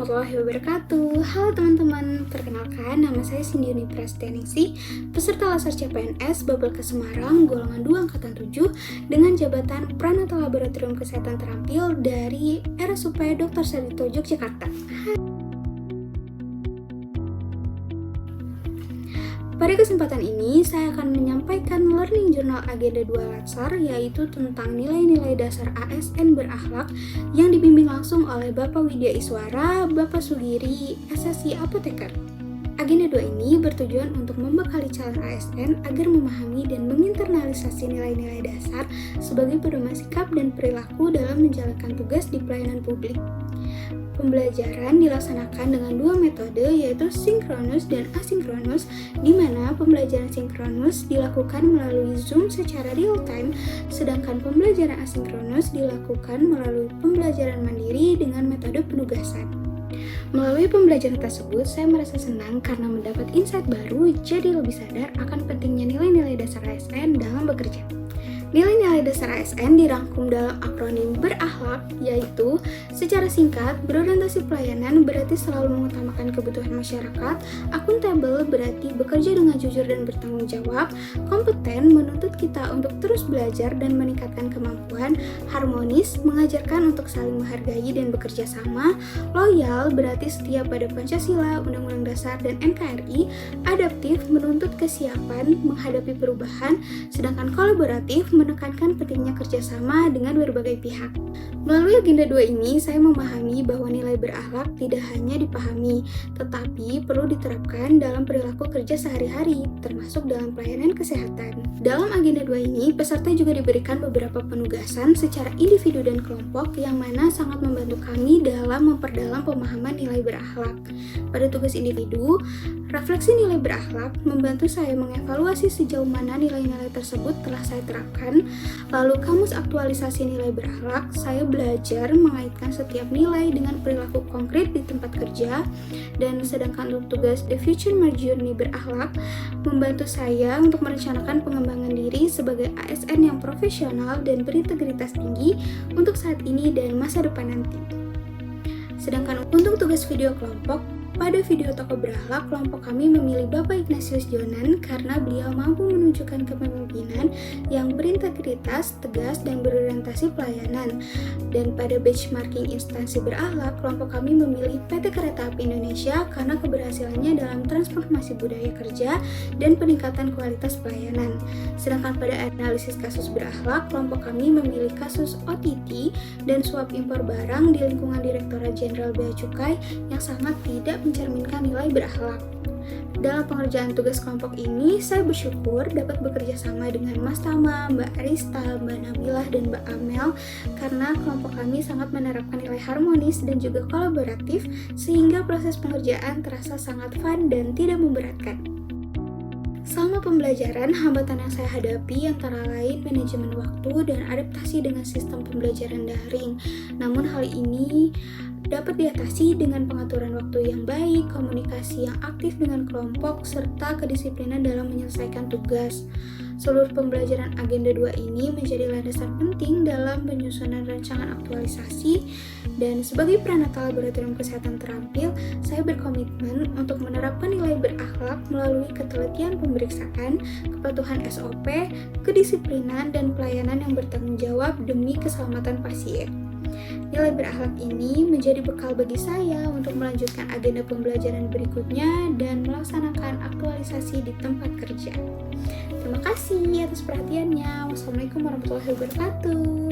warahmatullahi wabarakatuh. Halo teman-teman, perkenalkan nama saya Cindy Yuni Prasetyaningsih, peserta Laser CPNS Babel Semarang, golongan 2 angkatan 7 dengan jabatan Pranata Laboratorium Kesehatan Terampil dari RSUP Dr. Sarjito Yogyakarta. Pada kesempatan ini, saya akan menyampaikan Learning Journal Agenda 2 Latsar, yaitu tentang nilai-nilai dasar ASN berakhlak yang dibimbing langsung oleh Bapak Widya Iswara, Bapak Sugiri, SSI Apoteker. Agenda 2 ini bertujuan untuk membekali calon ASN agar memahami dan menginternalisasi nilai-nilai dasar sebagai pedoman sikap dan perilaku dalam menjalankan tugas di pelayanan publik. Pembelajaran dilaksanakan dengan dua metode, yaitu sinkronus dan asinkronus, di mana pembelajaran sinkronus dilakukan melalui Zoom secara real-time, sedangkan pembelajaran asinkronus dilakukan melalui pembelajaran mandiri dengan metode penugasan. Melalui pembelajaran tersebut, saya merasa senang karena mendapat insight baru, jadi lebih sadar akan pentingnya nilai-nilai dasar ASN dalam bekerja. Nilai-nilai dasar ASN dirangkum dalam akronim berakhlak, yaitu secara singkat, berorientasi pelayanan berarti selalu mengutamakan kebutuhan masyarakat, akuntabel berarti bekerja dengan jujur dan bertanggung jawab, kompeten menuntut kita untuk terus belajar dan meningkatkan kemampuan, harmonis mengajarkan untuk saling menghargai dan bekerja sama, loyal berarti setia pada Pancasila, Undang-Undang Dasar, dan NKRI, adaptif menuntut kesiapan menghadapi perubahan, sedangkan kolaboratif menekankan pentingnya kerjasama dengan berbagai pihak. Melalui agenda 2 ini, saya memahami bahwa nilai berakhlak tidak hanya dipahami, tetapi perlu diterapkan dalam perilaku kerja sehari-hari, termasuk dalam pelayanan kesehatan. Dalam agenda 2 ini, peserta juga diberikan beberapa penugasan secara individu dan kelompok yang mana sangat membantu kami dalam memperdalam pemahaman nilai berakhlak. Pada tugas individu, refleksi nilai berakhlak membantu saya mengevaluasi sejauh mana nilai-nilai tersebut telah saya terapkan. Lalu kamus aktualisasi nilai berakhlak, saya belajar mengaitkan setiap nilai dengan perilaku konkret di tempat kerja. Dan sedangkan untuk tugas The Future My Journey berakhlak, membantu saya untuk merencanakan pengembangan diri sebagai ASN yang profesional dan berintegritas tinggi untuk saat ini dan masa depan nanti. Sedangkan untuk tugas video kelompok, pada video tokoh berakhlak, kelompok kami memilih Bapak Ignatius Jonan karena beliau mampu menunjukkan kepemimpinan yang berintegritas, tegas, dan berorientasi pelayanan. Dan pada benchmarking instansi berakhlak, kelompok kami memilih PT Kereta Api Indonesia karena keberhasilannya dalam transformasi budaya kerja dan peningkatan kualitas pelayanan. Sedangkan pada analisis kasus berakhlak, kelompok kami memilih kasus OTT dan suap impor barang di lingkungan Direktorat Jenderal Bea Cukai yang sangat tidak mencerminkan nilai berakhlak. Dalam pengerjaan tugas kelompok ini, saya bersyukur dapat bekerja sama dengan Mas Tama, Mbak Arista, Mbak Namilah, dan Mbak Amel karena kelompok kami sangat menerapkan nilai harmonis dan juga kolaboratif sehingga proses pengerjaan terasa sangat fun dan tidak memberatkan. Selama pembelajaran, hambatan yang saya hadapi antara lain manajemen waktu dan adaptasi dengan sistem pembelajaran daring. Namun hal ini dapat diatasi dengan pengaturan waktu yang baik, komunikasi yang aktif dengan kelompok, serta kedisiplinan dalam menyelesaikan tugas. Seluruh pembelajaran agenda 2 ini menjadi landasan penting dalam penyusunan rancangan aktualisasi, dan sebagai Pranata Laboratorium Kesehatan Terampil, saya berkomitmen untuk menerapkan nilai berakhlak melalui ketelitian pemeriksaan, kepatuhan SOP, kedisiplinan, dan pelayanan yang bertanggung jawab demi keselamatan pasien. Nilai berakhlak ini menjadi bekal bagi saya untuk melanjutkan agenda pembelajaran berikutnya dan melaksanakan aktualisasi di tempat kerja. Terima kasih atas perhatiannya. Wassalamualaikum warahmatullahi wabarakatuh.